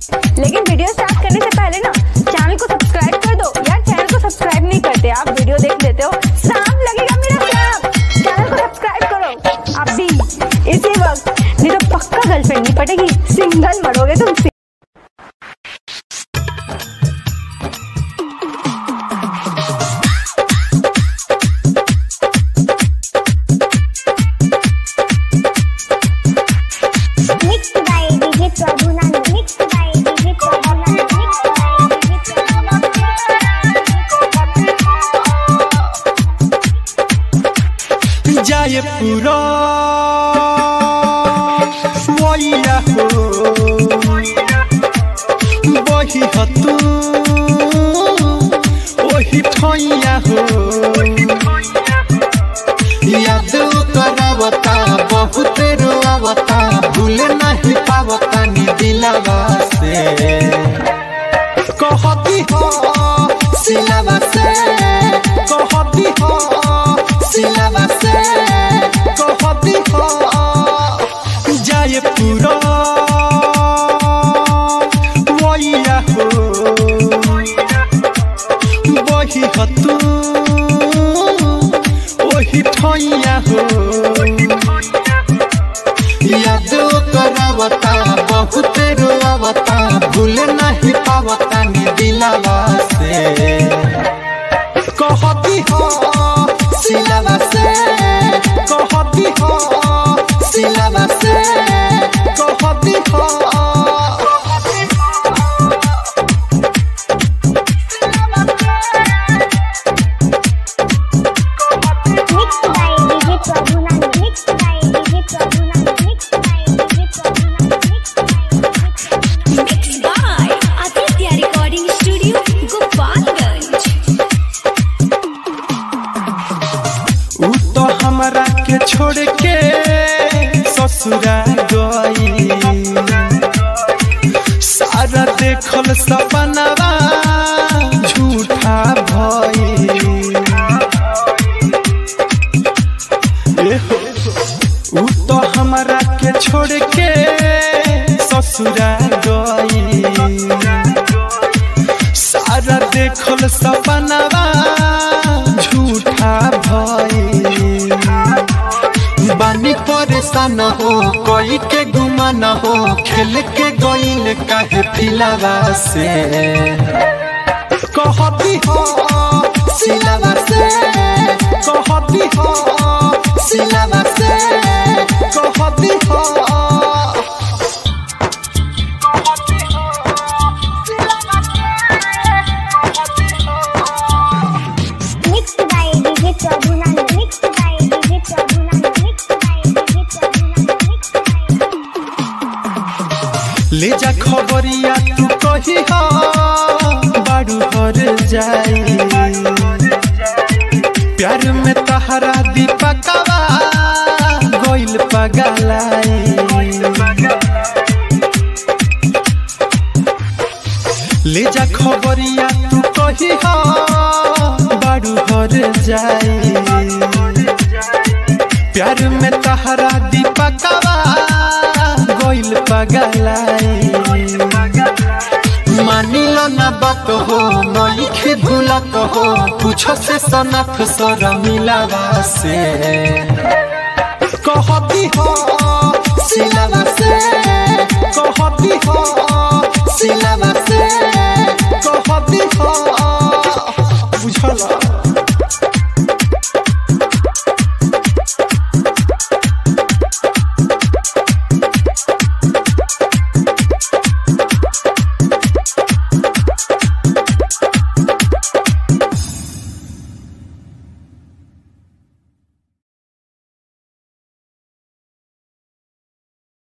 लेकिन video start करने से पहले ना चैनल को सब्सक्राइब कर दो यार। चैनल को सब्सक्राइब नहीं करते, आप वीडियो देख लेते हो, सांप लगेगा मेरा सांप। चैनल को सब्सक्राइब करो आप भी इसी वक्त, नहीं तो पक्का गर्लफ्रेंड नहीं पटेगी, सिंगल मरोगे तुम। जाए पूरा वैया हो वही हतू वही ठैया हो, याद करावता बहुत रोआवता, भूल नहीं पावता नी दिलवा से। कहती हो सिलवा से, कहती हो सिलवा से, कहती हो जाए पूरा वैया हो वही हतू वही ठैया हो, याद करावता बहुत रोआवता, भूल नहीं पावता नी दिलवा से। कहती हो सिलवा से, कहती हो सिलवा से, कहती हो हमरा के छोड़ के ससुरा गई, सारा देखल सपनवा झूठा भई। उ तो हमरा के छोड़ के ससुरा गई, सारा देखल सपनवा झूठा भई। बानी परेशान हो कोई के गुमान हो, खेल के गईल काहे फिलवा से। कहती हो सिलवा से, कहती हो सिलवा से, कहती हो ले जा खबरिया तू कही हो बारू हर जाई, प्यार में तहरा दीपकवा गोइल पगलाई। ले जा खबरिया तू कही हो बारू हर जाई, प्यार में तहरा दीपकवा गोइल पगलाई। मानिलो ना बात हो नइखे भूलत हो, पूछो से सनफ सर मिलवा से। कहती हो सिलवा से, कहती हो